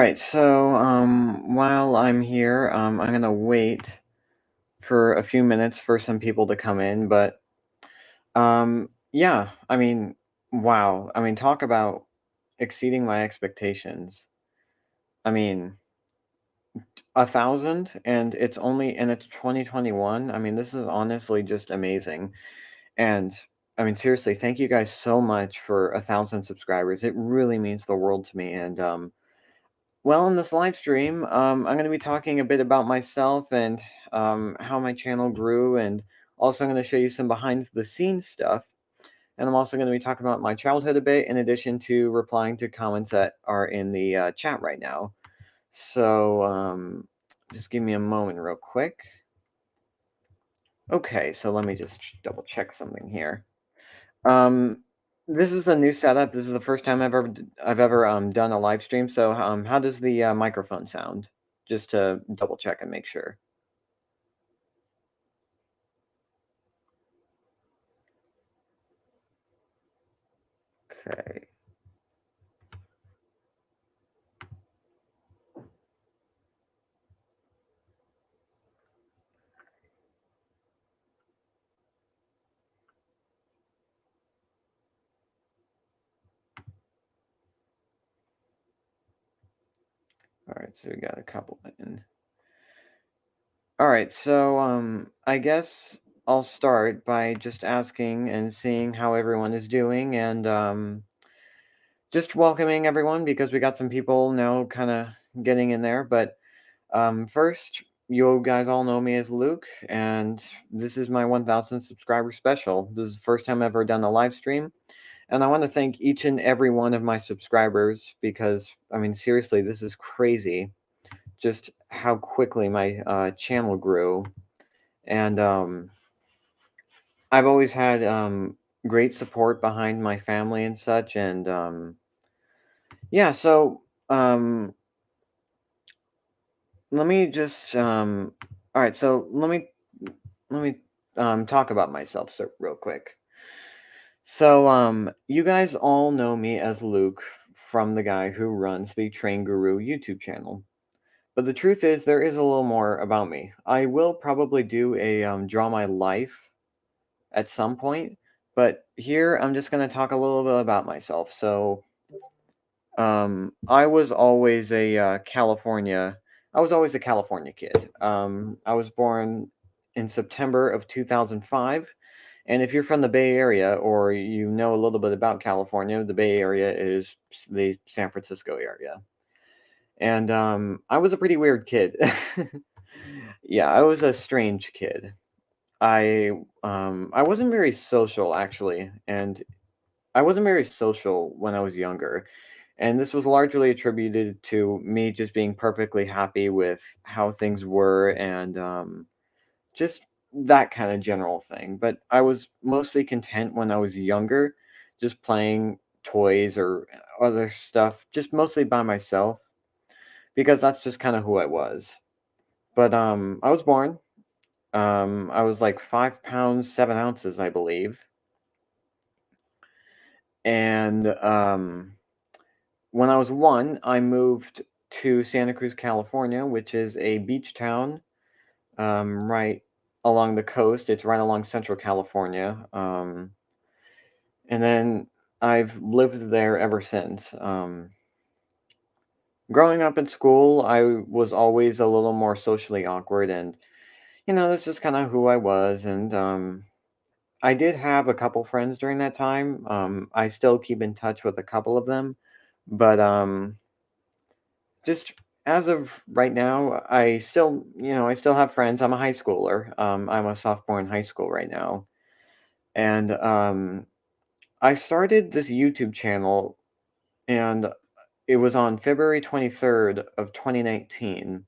Alright, so, while I'm here, I'm gonna wait for a few minutes for some people to come in, but, yeah, I mean, wow. I mean, talk about exceeding my expectations. I mean, 1,000 and it's 2021. I mean, this is honestly just amazing. And I mean, seriously, thank you guys so much for 1,000 subscribers. It really means the world to me. And well, in this live stream, I'm going to be talking a bit about myself and how my channel grew, and also I'm going to show you some behind the scenes stuff. And I'm also going to be talking about my childhood a bit, in addition to replying to comments that are in the chat right now. So just give me a moment real quick. Okay, so let me just double check something here. Um, this is a new setup. This is the first time I've ever done a live stream. So how does the microphone sound? Just to double check and make sure. Okay. All right. So we got a couple in. All right. So I guess I'll start by just asking and seeing how everyone is doing, and just welcoming everyone because we got some people now kind of getting in there. But first, you guys all know me as Luke, and this is my 1,000 subscriber special. This is the first time I've ever done a live stream, and I want to thank each and every one of my subscribers because, I mean, seriously, this is crazy. Just how quickly my channel grew, and I've always had great support behind my family and such, and yeah. So let me just all right. So let me talk about myself so real quick. So you guys all know me as Luke from the guy who runs the Train Guru YouTube channel. But the truth is there is a little more about me. I will probably do a draw my life at some point, but here I'm just going to talk a little bit about myself. So I was always a California kid. I was born in September of 2005. And if you're from the Bay Area or you know a little bit about California, the Bay Area is the San Francisco area. And I was a pretty weird kid. Yeah, I was a strange kid. I wasn't very social actually, and I wasn't very social when I was younger. And this was largely attributed to me just being perfectly happy with how things were, and just that kind of general thing. But I was mostly content when I was younger, just playing toys or other stuff, just mostly by myself, because that's just kind of who I was. But I was born. I was like 5 pounds 7 ounces, I believe, and when I was one, I moved to Santa Cruz, California, which is a beach town right along the coast. It's right along Central California. And then I've lived there ever since. Growing up in school, I was always a little more socially awkward, and that's just kind of who I was. And I did have a couple friends during that time. I still keep in touch with a couple of them, but just as of right now, I still have friends. I'm a high schooler. I'm a sophomore in high school right now, and I started this YouTube channel, and it was on February 23rd of 2019.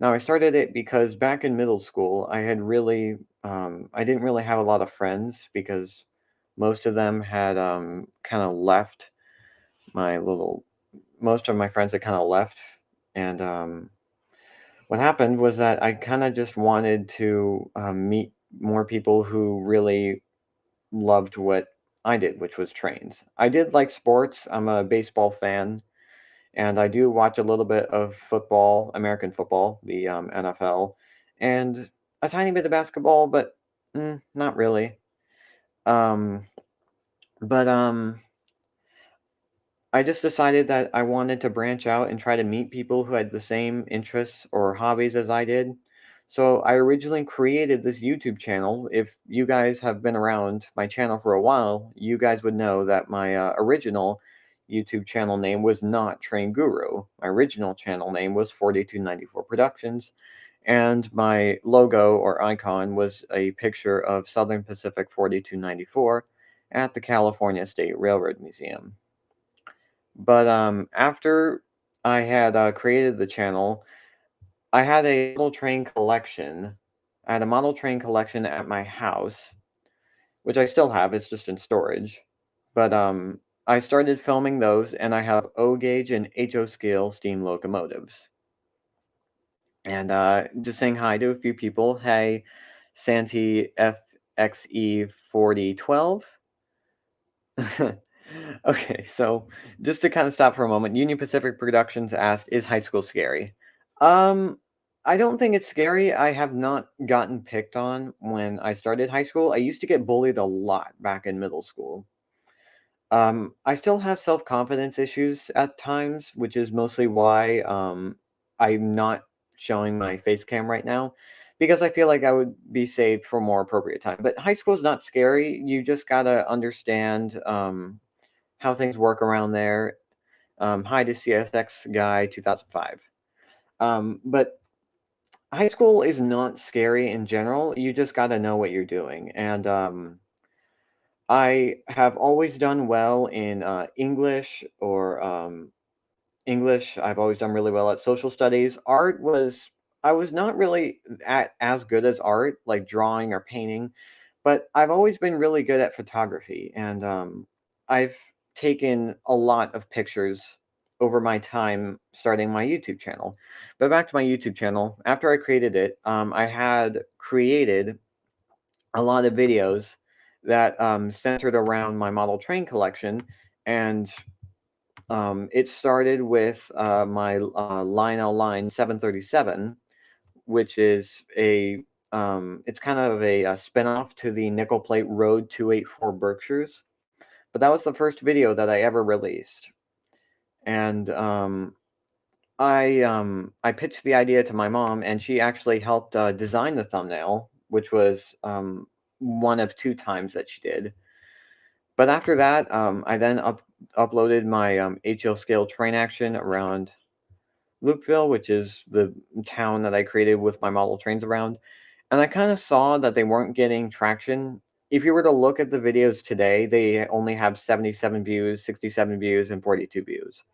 Now, I started it because back in middle school, I didn't really have a lot of friends because most of them had kind of left my little, most of my friends had kind of left. And what happened was that I kind of just wanted to meet more people who really loved what I did, which was trains. I did like sports. I'm a baseball fan, and I do watch a little bit of football, American football, the NFL, and a tiny bit of basketball, but not really. Um, but I just decided that I wanted to branch out and try to meet people who had the same interests or hobbies as I did. So I originally created this YouTube channel. If you guys have been around my channel for a while, you guys would know that my original YouTube channel name was not Train Guru. My original channel name was 4294 Productions, and my logo or icon was a picture of Southern Pacific 4294 at the California State Railroad Museum. But after I had created the channel, I had a model train collection. I had a model train collection at my house, which I still have. It's just in storage. But I started filming those, and I have O gauge and HO scale steam locomotives. And just saying hi to a few people. Hey, Santee FXE 4012. Okay, so just to kind of stop for a moment, Union Pacific Productions asked, "Is high school scary?" Um, I don't think it's scary. I have not gotten picked on when I started high school. I used to get bullied a lot back in middle school. I still have self-confidence issues at times, which is mostly why I'm not showing my face cam right now, because I feel like I would be saved for more appropriate time. But high school is not scary. You just gotta understand how things work around there. Hi to CSX guy 2005. But high school is not scary in general. You just got to know what you're doing. And I have always done well in English or English. I've always done really well at social studies. Art was, I was not really as good as art, like drawing or painting, but I've always been really good at photography. And I've taken a lot of pictures over my time starting my YouTube channel. But back to my YouTube channel, after I created it, I had created a lot of videos that centered around my model train collection. And it started with my Lionel Line 737, which is it's kind of a spin-off to the Nickel Plate Road 284 Berkshires. But that was the first video that I ever released. And I pitched the idea to my mom, and she actually helped design the thumbnail, which was one of two times that she did. But after that, I then uploaded my HL scale train action around Lukeville, which is the town that I created with my model trains around. And I kind of saw that they weren't getting traction. If you were to look at the videos today, they only have 77 views, 67 views, and 42 views.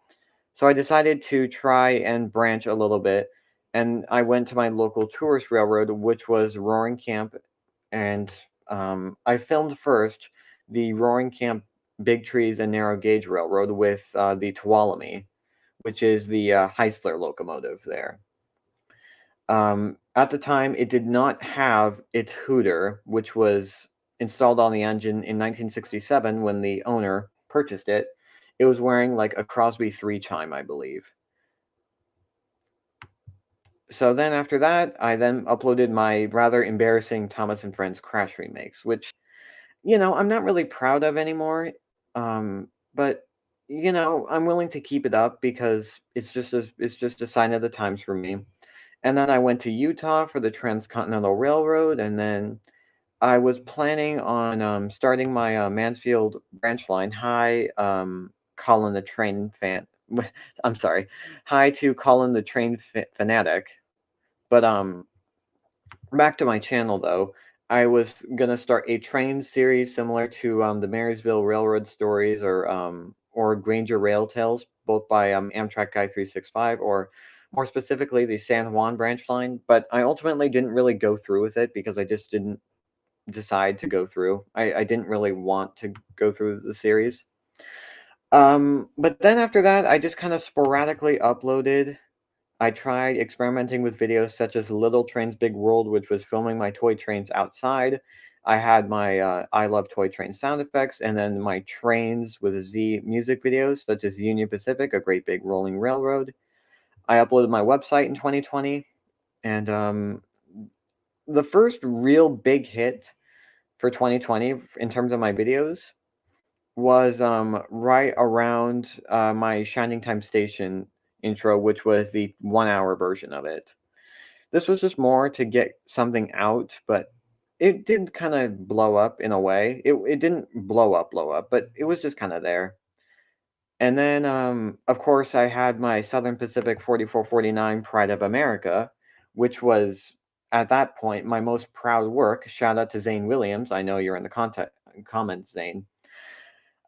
So I decided to try and branch a little bit, and I went to my local tourist railroad, which was Roaring Camp, and I filmed first the Roaring Camp Big Trees and Narrow Gauge Railroad with the Tuolumne, which is the Heisler locomotive there. At the time, it did not have its hooter, which was installed on the engine in 1967 when the owner purchased it. It was wearing like a Crosby 3 chime, I believe. So then after that, I then uploaded my rather embarrassing Thomas and Friends Crash remakes, which, I'm not really proud of anymore. But I'm willing to keep it up because it's just a sign of the times for me. And then I went to Utah for the Transcontinental Railroad, and then I was planning on starting my Mansfield branch line. Hi, Colin the train fan. I'm sorry. Hi to Colin the train fanatic. But back to my channel though. I was gonna start a train series similar to the Marysville Railroad stories or Granger Rail Tales, both by Amtrak Guy 365, or more specifically the San Juan branch line. But I ultimately didn't really go through with it because I just didn't decide to go through. I didn't really want to go through the series. But then after that, I just kind of sporadically uploaded. I tried experimenting with videos such as Little Trains Big World, which was filming my toy trains outside. I had my I Love Toy Train sound effects, and then my Trains with a Z music videos, such as Union Pacific, a great big rolling railroad. I uploaded my website in 2020, and the first real big hit for 2020 in terms of my videos was right around my Shining Time Station intro, which was the 1 hour version of it. This was just more to get something out, but it did kind of blow up in a way. It didn't blow up, but it was just kind of there. And then, of course, I had my Southern Pacific 4449 Pride of America, which was at that point my most proud work. Shout out to Zane Williams. I know you're in the comments, Zane.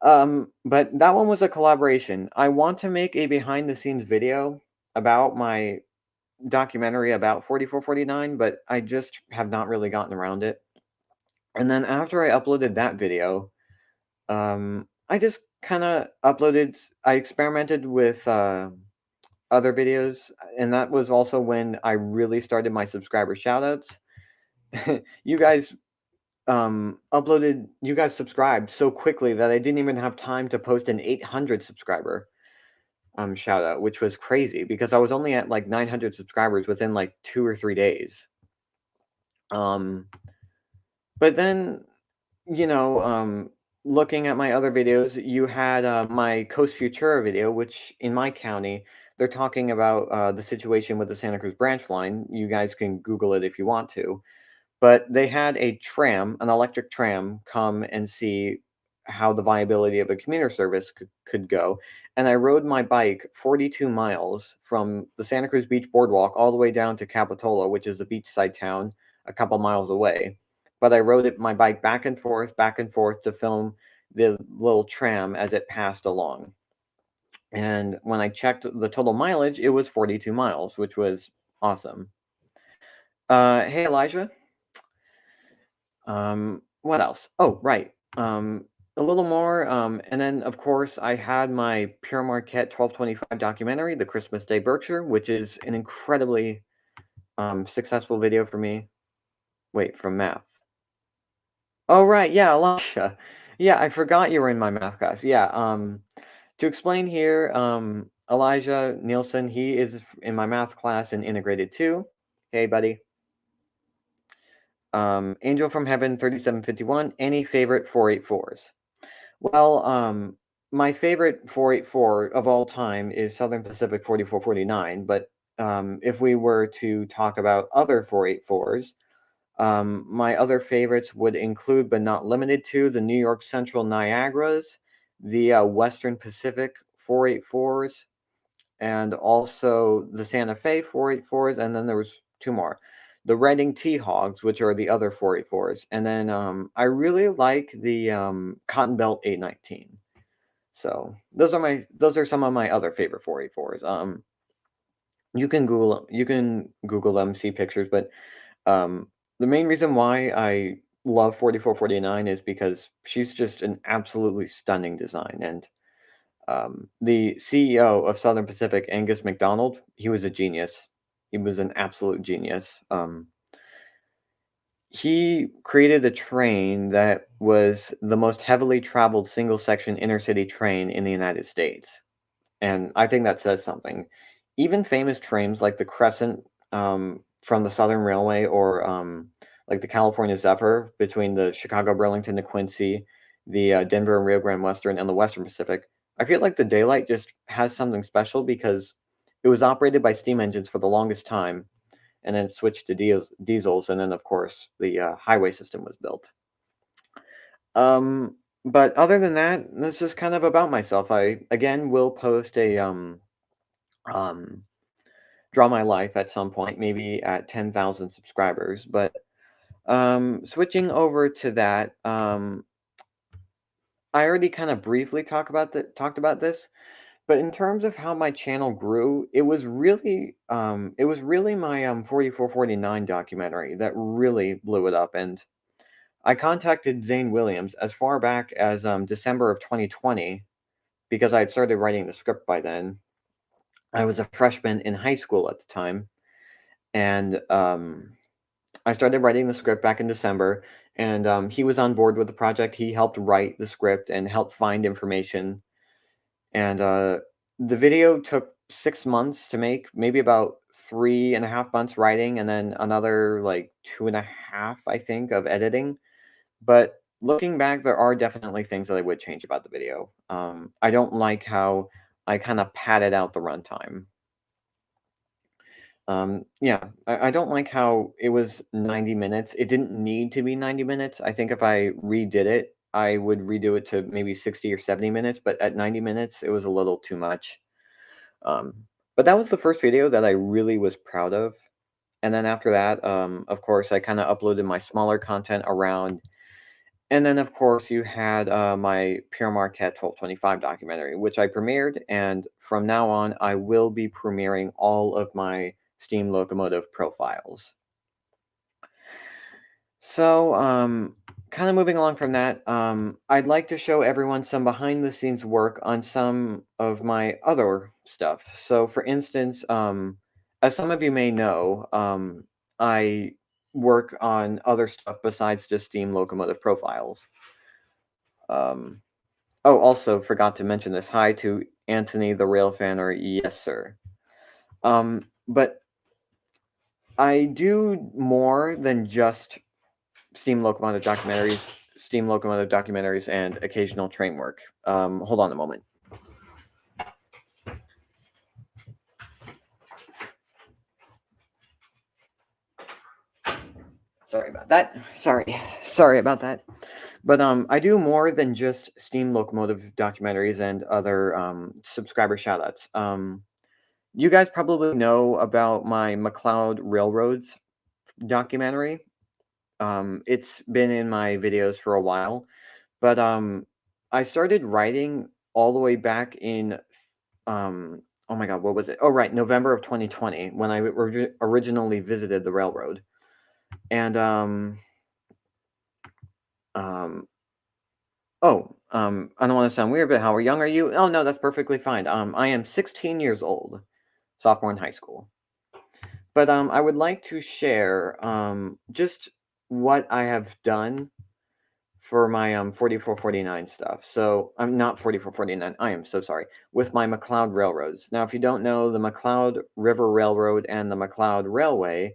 But that one was a collaboration. I want to make a behind the scenes video about my documentary about 4449, but I just have not really gotten around it. And then after I uploaded that video, I just kind of I experimented with other videos, and that was also when I really started my subscriber shoutouts. You guys you guys subscribed so quickly that I didn't even have time to post an 800 subscriber shout out, which was crazy because I was only at like 900 subscribers within like 2 or 3 days. Um, but then, you know, looking at my other videos, you had my Coast Futura video, which in my county, they're talking about the situation with the Santa Cruz branch line. You guys can Google it if you want to. But they had a tram, an electric tram, come and see how the viability of a commuter service could go. And I rode my bike 42 miles from the Santa Cruz Beach Boardwalk all the way down to Capitola, which is a beachside town a couple miles away. But I rode my bike back and forth to film the little tram as it passed along. And when I checked the total mileage, it was 42 miles, which was awesome. Hey, Elijah. What else? Oh, right. A little more. And then, of course, I had my Pure Marquette 1225 documentary, The Christmas Day Berkshire, which is an incredibly successful video for me. Wait, from math. Oh, right. Yeah, Elijah. Yeah, I forgot you were in my math class. Yeah. To explain here, Elijah Nielsen, he is in my math class in Integrated 2. Hey, buddy. Angel from Heaven 3751. Any favorite 484s? Well, my favorite 484 of all time is Southern Pacific 4449, but if we were to talk about other 484s, my other favorites would include, but not limited to, the New York Central Niagaras, the Western Pacific 484s, and also the Santa Fe 484s, and then there was two more. The Reading T-Hogs, which are the other 484s, and then I really like the Cotton Belt 819. So those are some of my other favorite 484s. You can Google them, see pictures, but the main reason why I love 4449 is because she's just an absolutely stunning design. And the CEO of Southern Pacific, Angus McDonald, he was a genius. He was an absolute genius. He created a train that was the most heavily traveled single section intercity train in the United States. And I think that says something. Even famous trains like the Crescent from the Southern Railway or like the California Zephyr between the Chicago Burlington to Quincy, the Denver and Rio Grande Western, and the Western Pacific. I feel like the Daylight just has something special because it was operated by steam engines for the longest time and then switched to diesels. And then, of course, the highway system was built. But other than that, that's just kind of about myself. I, again, will post a um, draw my life at some point, maybe at 10,000 subscribers. But switching over to that, I already kind of briefly talked about this, but in terms of how my channel grew, it was really my 4449 documentary that really blew it up. And I contacted Zane Williams as far back as December of 2020 because I had started writing the script by then. I was a freshman in high school at the time, and I started writing the script back in December, and he was on board with the project. He helped write the script and helped find information. And the video took 6 months to make, maybe about 3.5 months writing, and then another like 2.5, I think, of editing. But looking back, there are definitely things that I would change about the video. I don't like how I kind of padded out the runtime. Yeah, I don't like how it was 90 minutes. It didn't need to be 90 minutes. I think if I redid it, I would redo it to maybe 60 or 70 minutes, but at 90 minutes, it was a little too much. Um, but that was the first video that I really was proud of. And then after that, of course, I kind of uploaded my smaller content around. And then, of course, you had my Pierre Marquette 1225 documentary, which I premiered. And from now on, I will be premiering all of my steam locomotive profiles. So, kind of moving along from that, I'd like to show everyone some behind the scenes work on some of my other stuff. So, for instance, as some of you may know, I work on other stuff besides just steam locomotive profiles. Um, oh, also forgot to mention this. Hi to Anthony the Rail Fan, or yes, sir. But I do more than just steam locomotive documentaries, and occasional train work. Hold on a moment. Sorry about that. Sorry about that. But I do more than just steam locomotive documentaries and other subscriber shoutouts. You guys probably know about my Mcleod Railroads documentary. It's been in my videos for a while, but I started writing all the way back in oh my God, what was it? Oh, right, November of 2020, when I originally visited the railroad. And I don't want to sound weird, but how young are you? Oh no, that's perfectly fine. I am 16 years old, sophomore in high school. But I would like to share just what I have done for my 4449 stuff. So I'm not 4449. I am so sorry. With my Mcleod Railroads. Now, if you don't know, the Mcleod River Railroad and the Mcleod Railway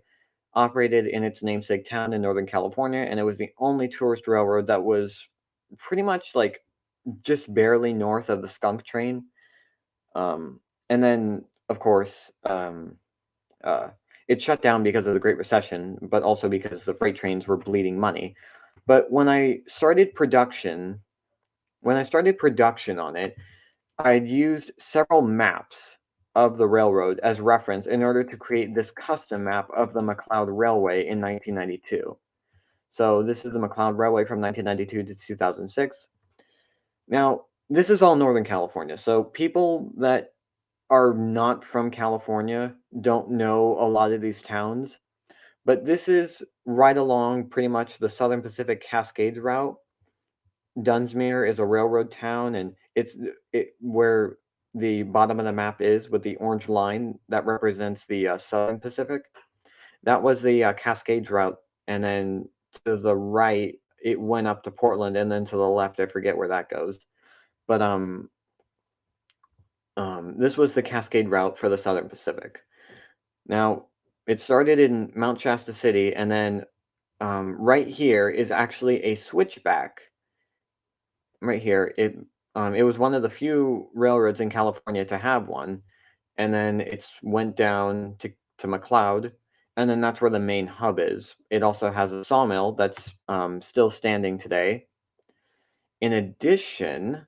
operated in its namesake town in Northern California, and it was the only tourist railroad that was pretty much like just barely north of the skunk train. And then, of course, uh, it shut down because of the Great Recession, but also because the freight trains were bleeding money. But when I started production on it, I'd used several maps of the railroad as reference in order to create this custom map of the Mcleod Railway in 1992. So this is the Mcleod Railway from 1992 to 2006. Now, this is all Northern California, so people that are not from California don't know a lot of these towns, but this is right along pretty much the Southern Pacific Cascades route. Dunsmuir is a railroad town, and it's where the bottom of the map is with the orange line that represents the Southern Pacific. That was the Cascades route, and then to the right it went up to Portland, and then to the left I forget where that goes. But this was the Cascade route for the Southern Pacific. Now it started in Mount Shasta City, and then right here is actually a switchback. Right here, it was one of the few railroads in California to have one, and then it's went down to Mcleod, and then that's where the main hub is. It also has a sawmill that's still standing today. In addition,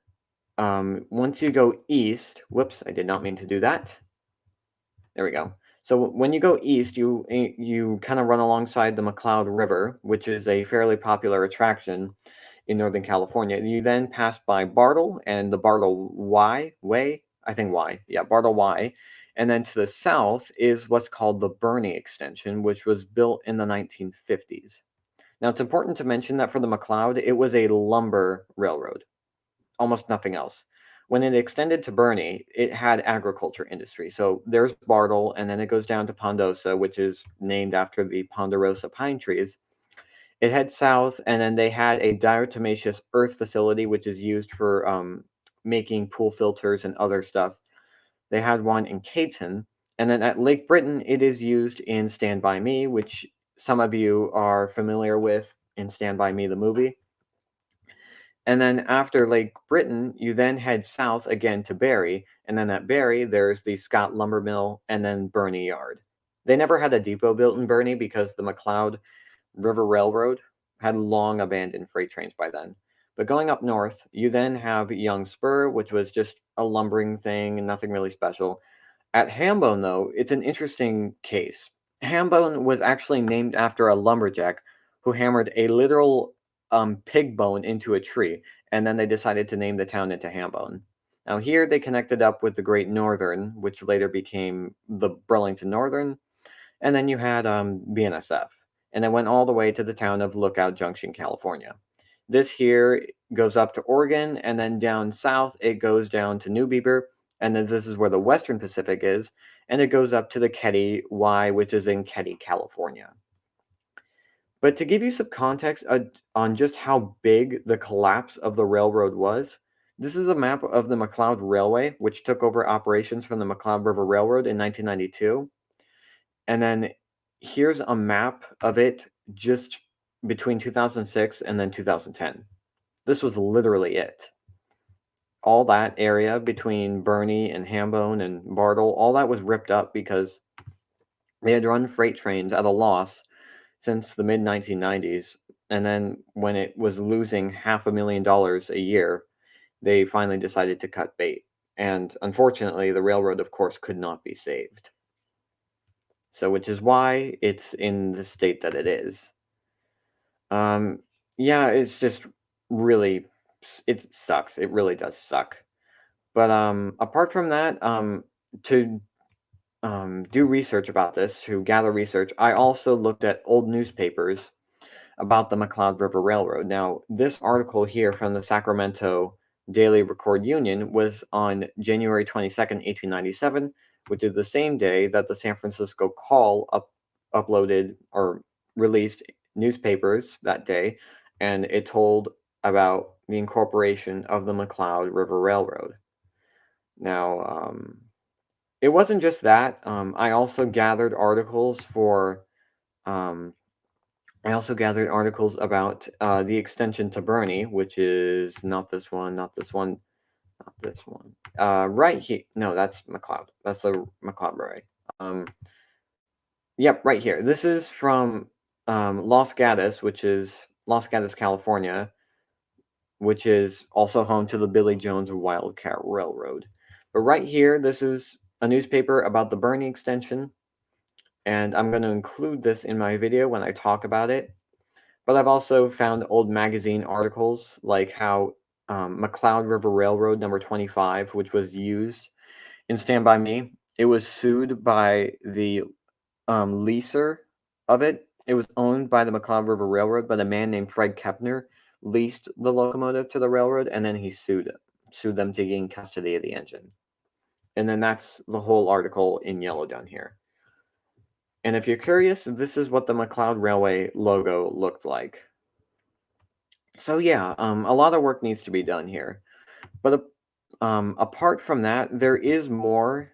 once you go east, whoops, I did not mean to do that. There we go. So when you go east, you kind of run alongside the Mcleod River, which is a fairly popular attraction in Northern California. You then pass by Bartle and the Bartle Way, I think Y, yeah, Bartle Y. And then to the south is what's called the Burney Extension, which was built in the 1950s. Now, it's important to mention that for the Mcleod, it was a lumber railroad, almost nothing else. When it extended to Burney, it had agriculture industry. So there's Bartle, and then it goes down to Ponderosa, which is named after the ponderosa pine trees. It heads south, and then they had a diatomaceous earth facility, which is used for making pool filters and other stuff. They had one in Caton, and then at Lake Britain, it is used in Stand By Me, which some of you are familiar with in Stand By Me, the movie. And then after Lake Britain, you then head south again to Barrie, and then at Barrie, there's the Scott Lumber Mill and then Burney Yard. They never had a depot built in Burney because the Mcleod River Railroad had long abandoned freight trains by then. But going up north, you then have Young Spur, which was just a lumbering thing and nothing really special. At Hambone, though, it's an interesting case. Hambone was actually named after a lumberjack who hammered a literal pig bone into a tree, and then they decided to name the town into Hambone. Now, here they connected up with the Great Northern, which later became the Burlington Northern, and then you had BNSF, and it went all the way to the town of Lookout Junction, California. This here goes up to Oregon, and then down south it goes down to New Beaver, and then this is where the Western Pacific is, and it goes up to the Ketty Y, which is in Ketty, California. But to give you some context on just how big the collapse of the railroad was, this is a map of the Mcleod Railway, which took over operations from the Mcleod River Railroad in 1992. And then here's a map of it just between 2006 and then 2010. This was literally it. All that area between Burney and Hambone and Bartle, all that was ripped up because they had run freight trains at a loss since the mid 1990s. And then when it was losing $500,000 a year, they finally decided to cut bait. And unfortunately, the railroad, of course, could not be saved. So, which is why it's in the state that it is. Yeah, it's just really, it sucks. It really does suck. But apart from that, to do research about this, to gather research, I also looked at old newspapers about the Mcleod River Railroad. Now, this article here from the Sacramento Daily Record Union was on January 22nd, 1897, which is the same day that the San Francisco Call uploaded or released newspapers that day, and it told about the incorporation of the Mcleod River Railroad. Now, it wasn't just that. I also gathered articles for I also gathered articles about the extension to Burney, which is not this one, not this one, not this one. Right here. No, that's Mcleod. That's the Mcleod Railway. Yep, right here. This is from Los Gatos, which is Los Gatos, California, which is also home to the Billy Jones Wildcat Railroad. But right here, this is a newspaper about the Burney extension, and I'm going to include this in my video when I talk about it. But I've also found old magazine articles like how Mcleod River Railroad number 25, which was used in Stand By Me, it was sued by the leaser of it. It was owned by the Mcleod River Railroad, but a man named Fred Kepner leased the locomotive to the railroad, and then he sued them to gain custody of the engine. And then that's the whole article in yellow down here. And if you're curious, this is what the Mcleod Railway logo looked like. So yeah, a lot of work needs to be done here. But apart from that, there is more.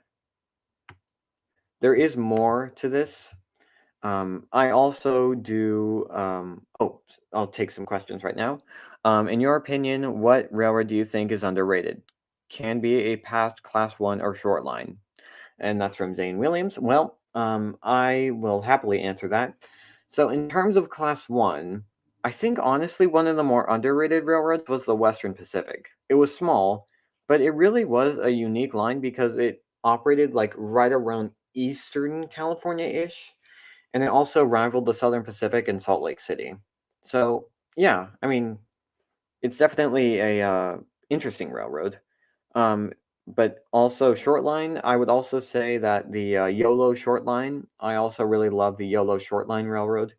There is more to this. I also do. Oh, I'll take some questions right now. In your opinion, what railroad do you think is underrated? Can be a past Class 1 or short line. And that's from Zane Williams. Well, I will happily answer that. So, in terms of Class 1, I think honestly one of the more underrated railroads was the Western Pacific. It was small, but it really was a unique line because it operated like right around Eastern California ish, and it also rivaled the Southern Pacific in Salt Lake City. So, yeah, I mean, it's definitely a interesting railroad. Um, but also short line, I would also say that the YOLO short line, I also really love the YOLO short line railroad.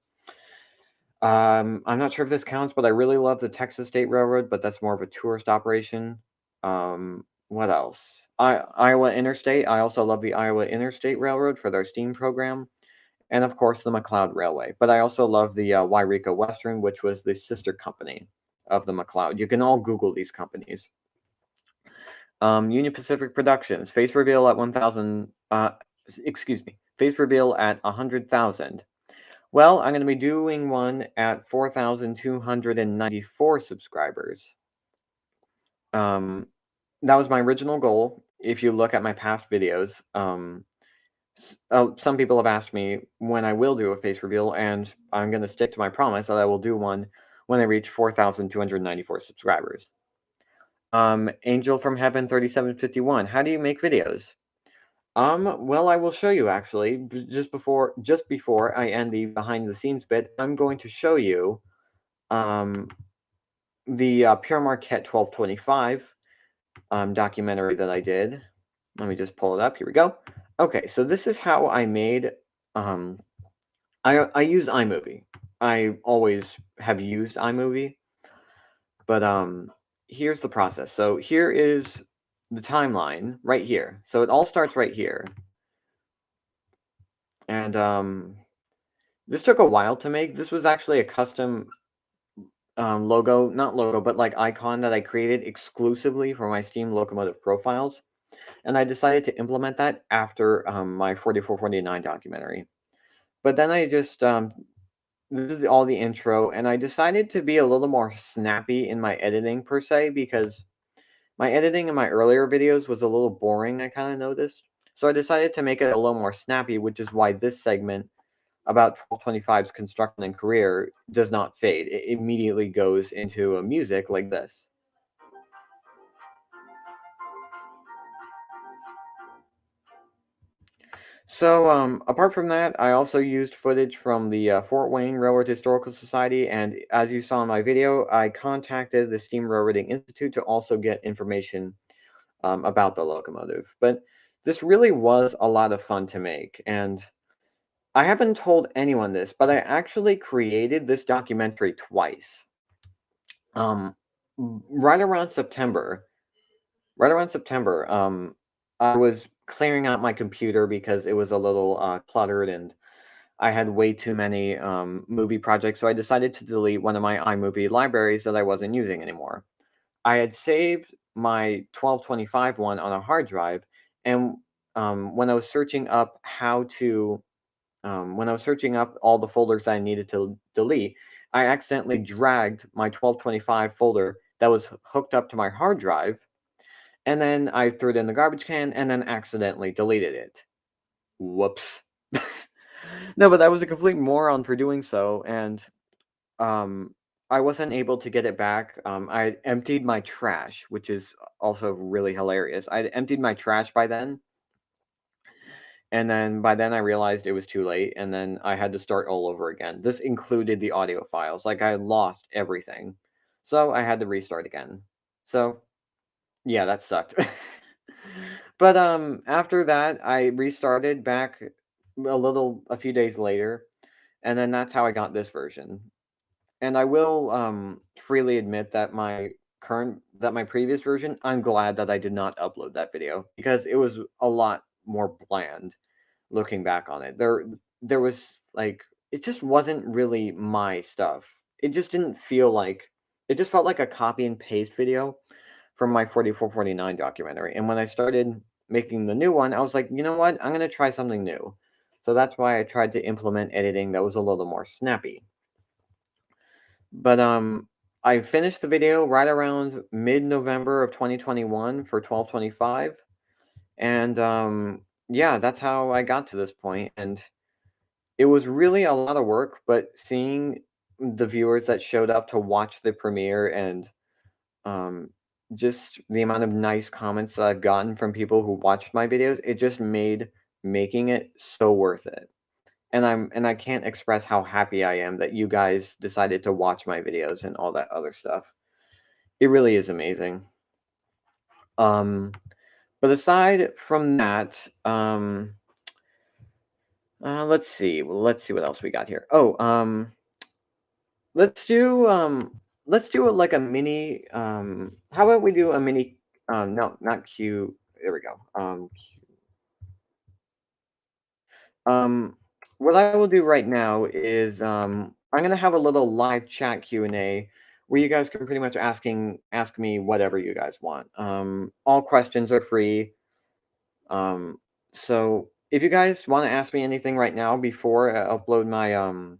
I'm not sure if this counts, but I really love the Texas State Railroad, but that's more of a tourist operation. What else? Iowa Interstate. I also love the Iowa Interstate Railroad for their steam program. and of course the Mcleod Railway. But I also love the Wairika Western, which was the sister company of the Mcleod. You can all Google these companies. Union Pacific Productions, face reveal at 1,000. Excuse me, face reveal at 100,000. Well, I'm going to be doing one at 4,294 subscribers. That was my original goal. If you look at my past videos, some people have asked me when I will do a face reveal, and I'm going to stick to my promise that I will do one when I reach 4,294 subscribers. Angel from Heaven 3751. How do you make videos? Well, I will show you actually. Just before I end the behind the scenes bit, I'm going to show you the Pierre Marquette 1225 documentary that I did. Let me just pull it up. Here we go. Okay, so this is how I made. I use iMovie. I always have used iMovie, but here's the process. So here is the timeline right here. So it all starts right here, and this took a while to make. This was actually a custom logo, not logo, but like icon that I created exclusively for my Steam locomotive profiles. And I decided to implement that after my 4449 documentary. But then I just, this is all the intro, and I decided to be a little more snappy in my editing per se, because my editing in my earlier videos was a little boring, I kind of noticed. So I decided to make it a little more snappy, which is why this segment about 1225's construction and career does not fade. It immediately goes into a music like this. So, apart from that, I also used footage from the Fort Wayne Railroad Historical Society, and as you saw in my video, I contacted the Steam Railroading Institute to also get information about the locomotive. But this really was a lot of fun to make, and I haven't told anyone this, but I actually created this documentary twice. Um, right around September, I was clearing out my computer because it was a little cluttered and I had way too many movie projects, so I decided to delete one of my iMovie libraries that I wasn't using anymore. I had saved my 1225 one on a hard drive, and when I was searching up when I was searching up all the folders that I needed to delete, I accidentally dragged my 1225 folder that was hooked up to my hard drive, and then I threw it in the garbage can and then accidentally deleted it. Whoops. No, but I was a complete moron for doing so, and um, I wasn't able to get it back. I emptied my trash, which is also really hilarious. I emptied my trash by then, and then by then I realized it was too late, and then I had to start all over again. This included the audio files. Like, I lost everything. So I had to restart again. So, yeah, that sucked. But after that, I restarted back a few days later, and then that's how I got this version. And I will freely admit that my previous version, I'm glad that I did not upload that video because it was a lot more bland looking back on it. There was like, it just wasn't really my stuff. It just didn't feel like, it just felt like a copy and paste video from my 4449 documentary. And when I started making the new one, I was like, you know what? I'm going to try something new. So that's why I tried to implement editing that was a little more snappy. But I finished the video right around mid-November of 2021 for 1225. And yeah, that's how I got to this point. And it was really a lot of work, but seeing the viewers that showed up to watch the premiere and um, just the amount of nice comments that I've gotten from people who watched my videos, it just made making it so worth it. And I can't express how happy I am that you guys decided to watch my videos and all that other stuff. It really is amazing. Um, but aside from that, let's see. Let's see what else we got here. Oh, let's do like a mini. How about we do a mini? No, not Q. There we go. what I will do right now is I'm gonna have a little live chat Q&A where you guys can pretty much ask me whatever you guys want. All questions are free. Um, so if you guys want to ask me anything right now before I upload my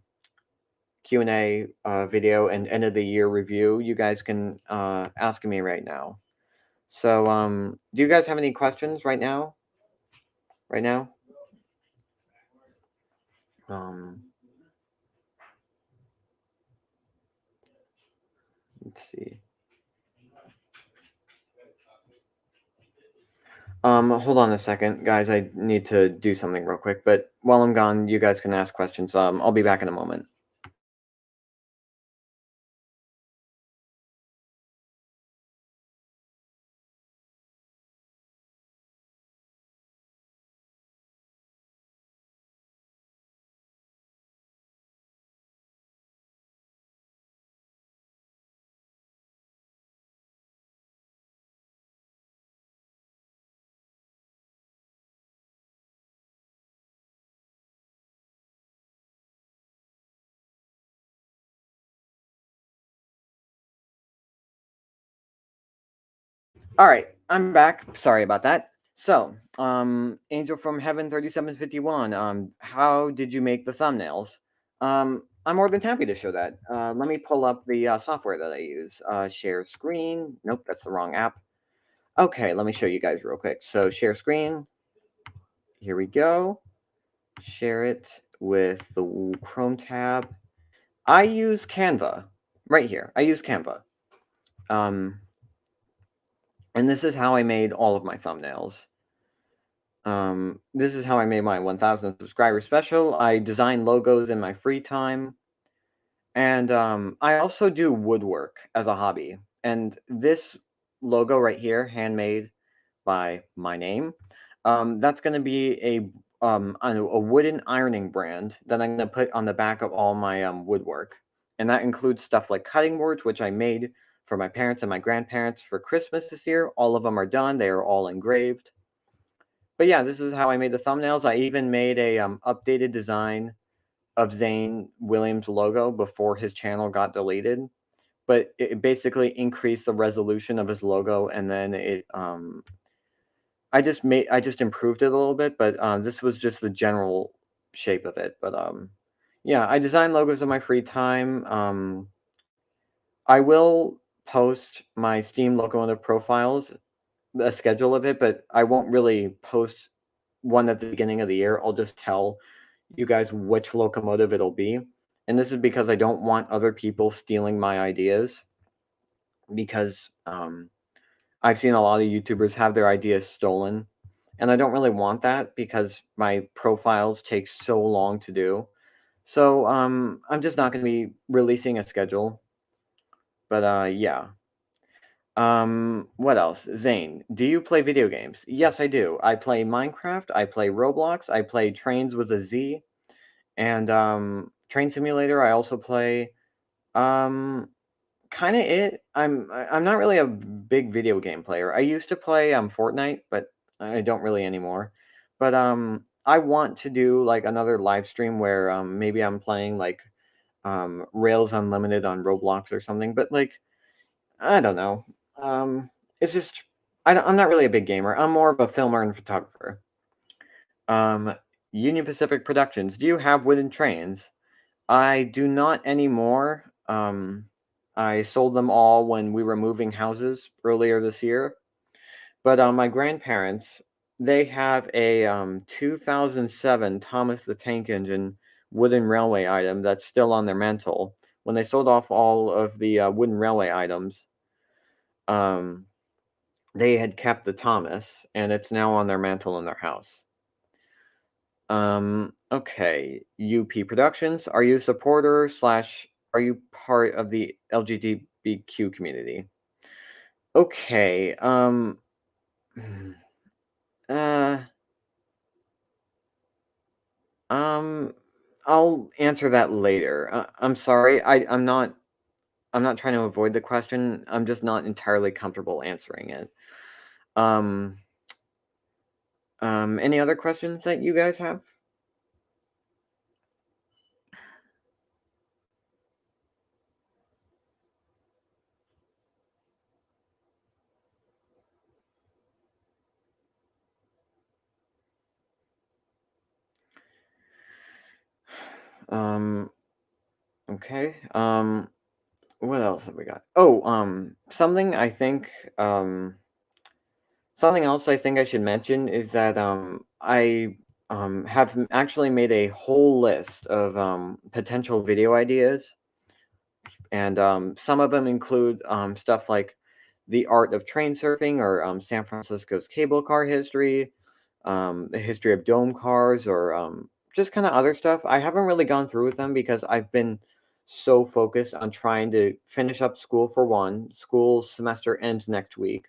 Q&A video and end of the year review, you guys can ask me right now. So do you guys have any questions right now? Right now? Um, let's see. Hold on a second, guys. I need to do something real quick. But while I'm gone, you guys can ask questions. I'll be back in a moment. All right, I'm back. Sorry about that. So, Angel from Heaven 3751. How did you make the thumbnails? I'm more than happy to show that. Let me pull up the software that I use. Share screen. Nope, that's the wrong app. Okay, let me show you guys real quick. So, share screen. Here we go. Share it with the Chrome tab. I use Canva right here. I use Canva. Um, and this is how I made all of my thumbnails. This is how I made my 1,000 subscriber special. I design logos in my free time. And I also do woodwork as a hobby. And this logo right here, handmade by my name, that's going to be a wooden ironing brand that I'm going to put on the back of all my woodwork. And that includes stuff like cutting boards, which I made for my parents and my grandparents for Christmas this year. All of them are done. They are all engraved. But yeah, this is how I made the thumbnails. I even made a updated design of Zane Williams' logo before his channel got deleted. But it basically increased the resolution of his logo, and then I just improved it a little bit. But this was just the general shape of it. But yeah, I design logos in my free time. I will post my Steam locomotive profiles, a schedule of it, but I won't really post one at the beginning of the year. I'll just tell you guys which locomotive it'll be. And this is because I don't want other people stealing my ideas, because I've seen a lot of YouTubers have their ideas stolen. And I don't really want that because my profiles take so long to do. So I'm just not going to be releasing a schedule. But yeah. What else? Zane, do you play video games? Yes, I do. I play Minecraft, I play Roblox, I play Trains with a Z, and Train Simulator. I also play. Um, kind of it. I'm not really a big video game player. I used to play Fortnite, but I don't really anymore. But I want to do like another live stream where maybe I'm playing like Rails Unlimited on Roblox or something. But like I don't know. Um, it's just I'm not really a big gamer. I'm more of a filmer and photographer. Um, Union Pacific Productions. Do you have wooden trains? I do not anymore. I sold them all when we were moving houses earlier this year. But my grandparents, they have a 2007 Thomas the Tank Engine wooden railway item that's still on their mantle. When they sold off all of the wooden railway items, um, they had kept the Thomas, and it's now on their mantle in their house. Okay. UP Productions. Are you a supporter slash are you part of the LGBTQ community? Okay. Uh, um, I'll answer that later. I'm sorry. I'm not trying to avoid the question. I'm just not entirely comfortable answering it. Um, any other questions that you guys have? Um, okay. What else have we got? Oh, um, something else I think I should mention is that I have actually made a whole list of potential video ideas, and some of them include stuff like the art of train surfing, or San Francisco's cable car history, the history of dome cars, or just kind of other stuff. I haven't really gone through with them because I've been so focused on trying to finish up school for one. School semester ends next week,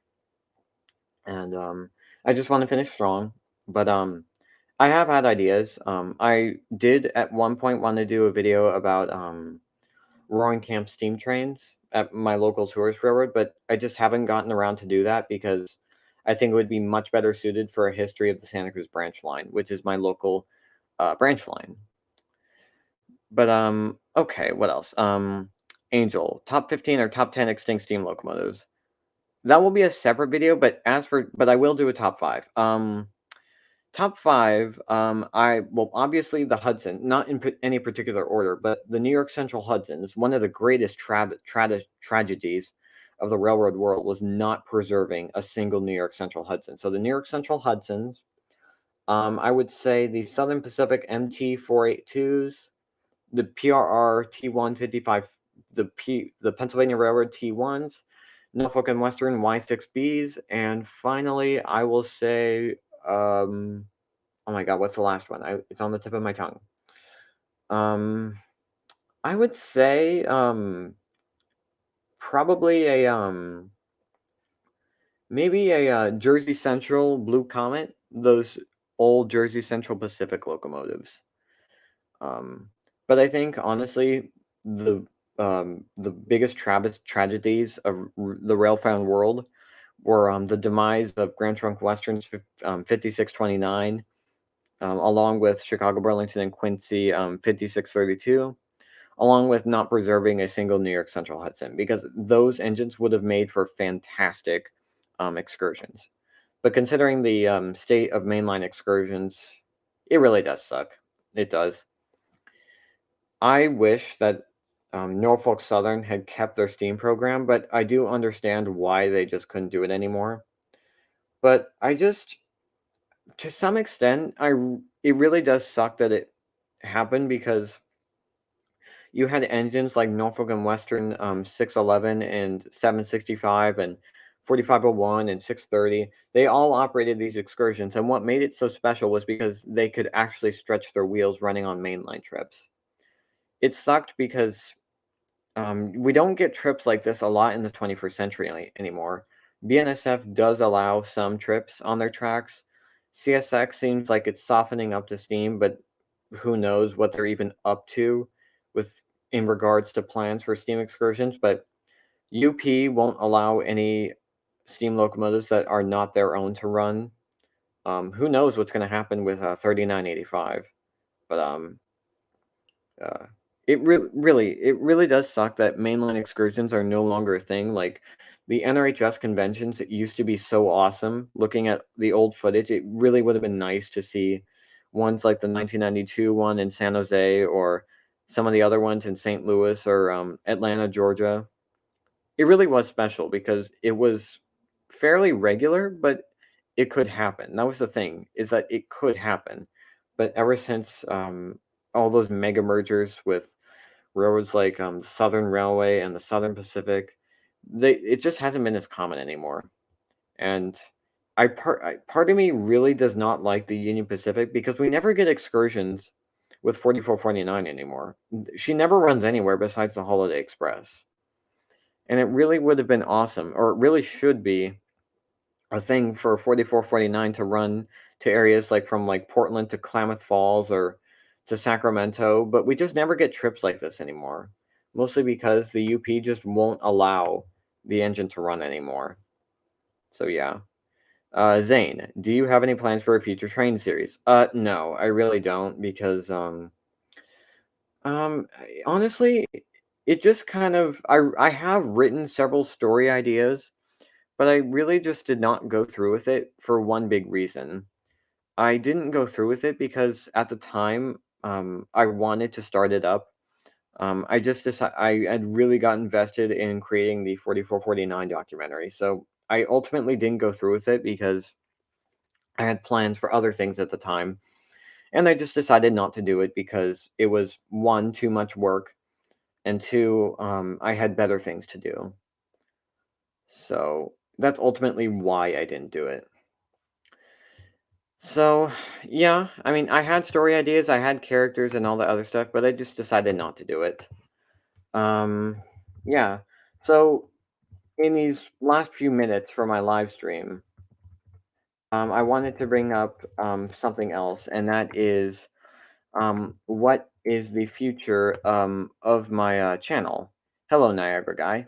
and I just want to finish strong. But I have had ideas. I did at one point want to do a video about Roaring Camp steam trains at my local tourist railroad, but I just haven't gotten around to do that because I think it would be much better suited for a history of the Santa Cruz branch line, which is my local branch line. But okay, what else? Angel, top 15 or top 10 extinct steam locomotives. That will be a separate video, but I will do a top 5. Top 5, I well, obviously the Hudson, not in any particular order, but the New York Central Hudsons, one of the greatest tragedies of the railroad world was not preserving a single New York Central Hudson. So the New York Central Hudsons, I would say the Southern Pacific MT 482s, the PRR T155, the Pennsylvania Railroad T1s, Norfolk and Western Y6Bs, and finally I will say oh my god, what's the last one? It's on the tip of my tongue. Um, I would say probably maybe a Jersey Central Blue Comet. Those old Jersey Central Pacific locomotives. Um, but I think honestly, the biggest tragedies of the railfound world were the demise of Grand Trunk Western's 5629. Along with Chicago, Burlington, and Quincy 5632, along with not preserving a single New York Central Hudson, because those engines would have made for fantastic excursions. But considering the state of mainline excursions, it really does suck. It does. I wish that Norfolk Southern had kept their steam program, but I do understand why they just couldn't do it anymore. But I just, to some extent, it really does suck that it happened because you had engines like Norfolk and Western 611 and 765 and 4501 and 630. They all operated these excursions, and what made it so special was because they could actually stretch their wheels running on mainline trips. It sucked because we don't get trips like this a lot in the 21st century anymore. BNSF does allow some trips on their tracks. CSX seems like it's softening up the steam, but who knows what they're even up to with in regards to plans for steam excursions. But UP won't allow any steam locomotives that are not their own to run. Who knows what's going to happen with 3985? But uh, it really does suck that mainline excursions are no longer a thing. Like the NRHS conventions, it used to be so awesome. Looking at the old footage, it really would have been nice to see ones like the 1992 one in San Jose, or some of the other ones in St. Louis or Atlanta, Georgia. It really was special because it was fairly regular, but it could happen. That was the thing, is that it could happen. But ever since all those mega mergers with railroads like the Southern Railway and the Southern Pacific, it just hasn't been as common anymore. And part of me really does not like the Union Pacific because we never get excursions with 4449 anymore. She never runs anywhere besides the Holiday Express. And it really would have been awesome, or it really should be a thing for 4449 to run to areas like from like Portland to Klamath Falls or to Sacramento, but we just never get trips like this anymore. Mostly because the UP just won't allow the engine to run anymore. So yeah. Zane, do you have any plans for a future train series? No, I really don't because honestly, it just kind of I have written several story ideas, but I really just did not go through with it for one big reason. I didn't go through with it because at the time I wanted to start it up. I just decided I had really got invested in creating the 4449 documentary. So I ultimately didn't go through with it because I had plans for other things at the time. And I just decided not to do it because it was one, too much work, and two, I had better things to do. So that's ultimately why I didn't do it. So, yeah, I mean, I had story ideas, I had characters and all the other stuff, but I just decided not to do it. Um, yeah. So, in these last few minutes for my live stream, I wanted to bring up something else, and that is what is the future of my channel? Hello, Niagara Guy.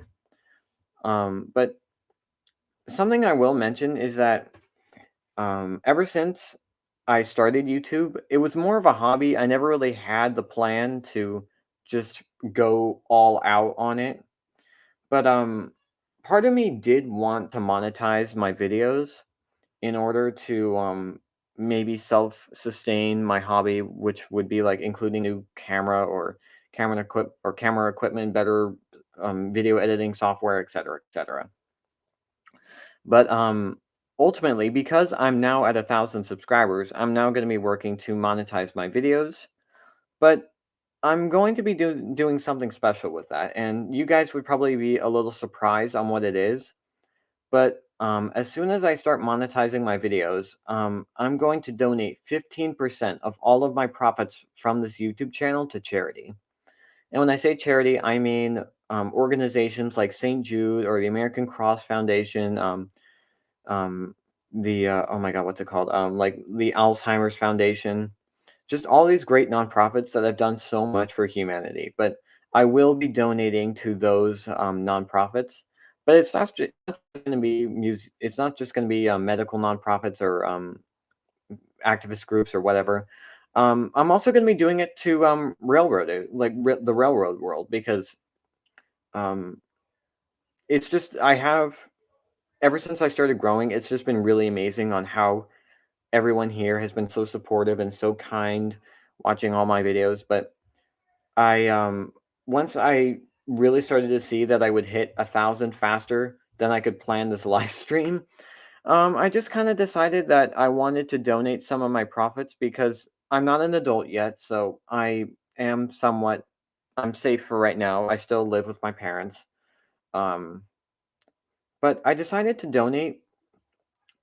But something I will mention is that ever since I started YouTube, it was more of a hobby. I never really had the plan to just go all out on it. But part of me did want to monetize my videos in order to maybe self-sustain my hobby, which would be like including new camera or camera equipment, better video editing software, etc., etc. But ultimately, because I'm now at 1,000 subscribers, I'm now going to be working to monetize my videos. But I'm going to be doing something special with that, and you guys would probably be a little surprised on what it is. But as soon as I start monetizing my videos, I'm going to donate 15% of all of my profits from this YouTube channel to charity. And when I say charity, I mean organizations like St. Jude or the American Cross Foundation, um, the oh my God, what's it called? Like the Alzheimer's Foundation, just all these great nonprofits that have done so much for humanity. But I will be donating to those nonprofits. But it's not just going to be it's not just going to be medical nonprofits or activist groups or whatever. I'm also going to be doing it to the railroad world because um, it's just I have ever since I started growing, it's just been really amazing on how everyone here has been so supportive and so kind watching all my videos. But I once I really started to see that I would hit 1,000 faster than I could plan this live stream, I just kind of decided that I wanted to donate some of my profits because I'm not an adult yet, so am somewhat I'm safe for right now. I still live with my parents. Um, but I decided to donate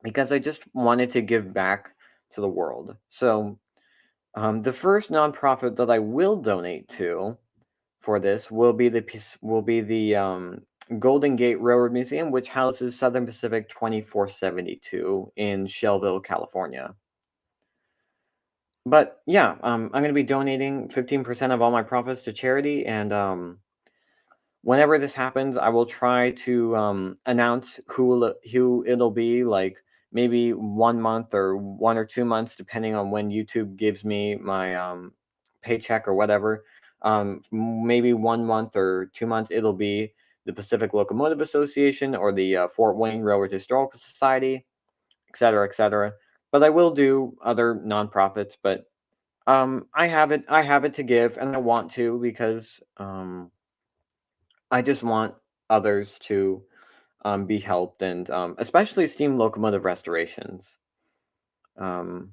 because I just wanted to give back to the world. So the first nonprofit that I will donate to for this will be the Golden Gate Railroad Museum, which houses Southern Pacific 2472 in Shelville, California. But yeah, I'm going to be donating 15% of all my profits to charity, and whenever this happens, I will try to announce who it'll be, like maybe 1 month or 1 or 2 months, depending on when YouTube gives me my paycheck or whatever. Maybe 1 month or 2 months, it'll be the Pacific Locomotive Association or the Fort Wayne Railroad Historical Society, etc., etc. But I will do other nonprofits. But I have it to give, and I want to because I just want others to be helped, and especially steam locomotive restorations. Um,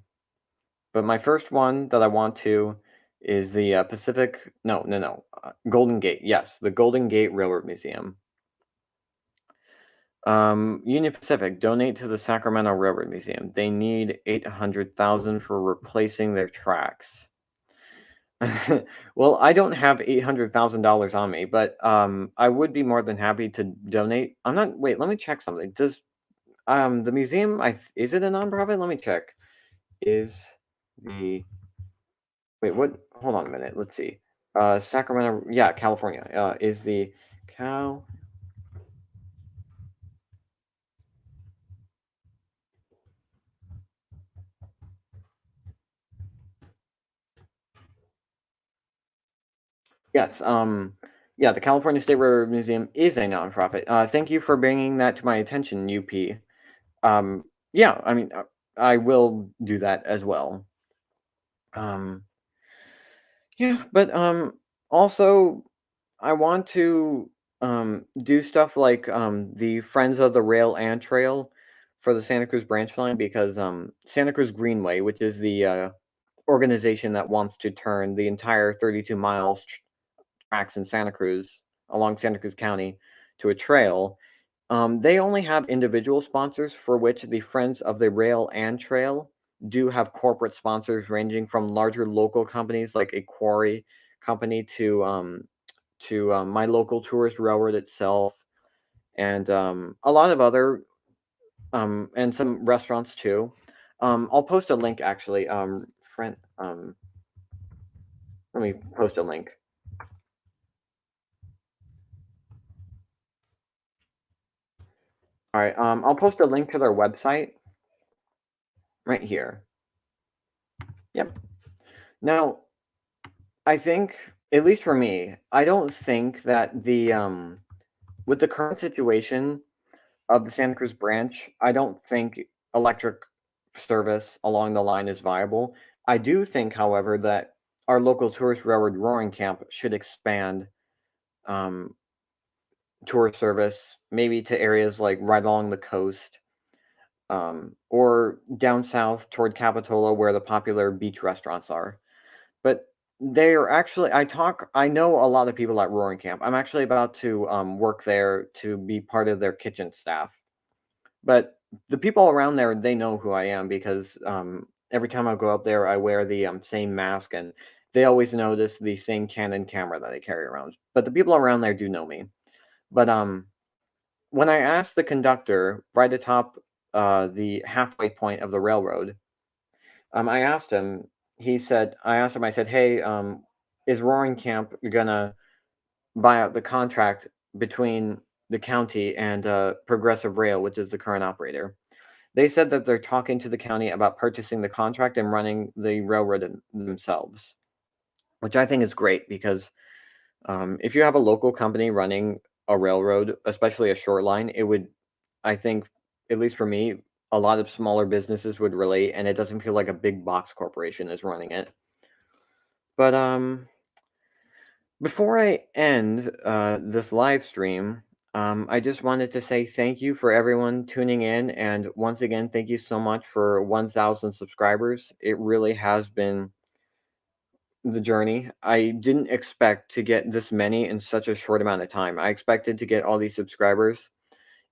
but my first one that I want to is the Pacific. No, no, no. Golden Gate. Yes, the Golden Gate Railroad Museum. Union Pacific donate to the Sacramento Railroad Museum. They need 800,000 for replacing their tracks. Well, I don't have $800,000 on me, but I would be more than happy to donate. I'm not. Wait, let me check something. Does the museum? Is it a nonprofit? Let me check. Is the wait? What? Hold on a minute. Let's see. Sacramento. Yeah, California. Is the Cal? Yes. Yeah, the California State Railroad Museum is a nonprofit. Thank you for bringing that to my attention, UP. Yeah, I mean, I will do that as well. Um, Yeah, but also I want to do stuff like the Friends of the Rail and Trail for the Santa Cruz branch line because Santa Cruz Greenway, which is the organization that wants to turn the entire 32 miles tracks in Santa Cruz along Santa Cruz County to a trail. They only have individual sponsors for which the Friends of the Rail and Trail do have corporate sponsors ranging from larger local companies like a quarry company to my local tourist railroad itself and a lot of other and some restaurants too. I'll post a link actually. Friend, let me post a link. All right. I'll post a link to their website right here. Yep. Now, I think, at least for me, I don't think that the with the current situation of the Santa Cruz branch, I don't think electric service along the line is viable. I do think, however, that our local tourist railroad Roaring Camp should expand um, tourist service, maybe to areas like right along the coast, or down south toward Capitola, where the popular beach restaurants are. But they are actually I know a lot of people at Roaring Camp. I'm actually about to work there to be part of their kitchen staff. But the people around there, they know who I am because every time I go up there, I wear the same mask, and they always notice the same Canon camera that I carry around. But the people around there do know me. But when I asked the conductor right atop the halfway point of the railroad, I asked him. I asked him. I said, "Hey, is Roaring Camp gonna buy out the contract between the county and Progressive Rail, which is the current operator?" They said that they're talking to the county about purchasing the contract and running the railroad themselves, which I think is great because if you have a local company running a railroad, especially a short line, it would, I think, at least for me, a lot of smaller businesses would relate, and it doesn't feel like a big box corporation is running it. But before I end this live stream, I just wanted to say thank you for everyone tuning in, and once again, thank you so much for 1,000 subscribers. It really has been the journey. I didn't expect to get this many in such a short amount of time. I expected to get all these subscribers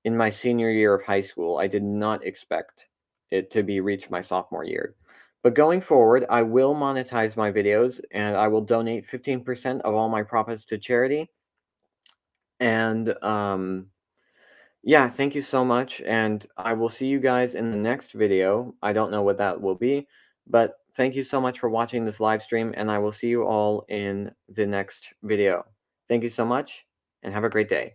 in my senior year of high school. I did not expect it to be reached my sophomore year. But going forward, I will monetize my videos and I will donate 15% of all my profits to charity. And yeah, thank you so much. And I will see you guys in the next video. I don't know what that will be, but thank you so much for watching this live stream. And I will see you all in the next video. Thank you so much and have a great day.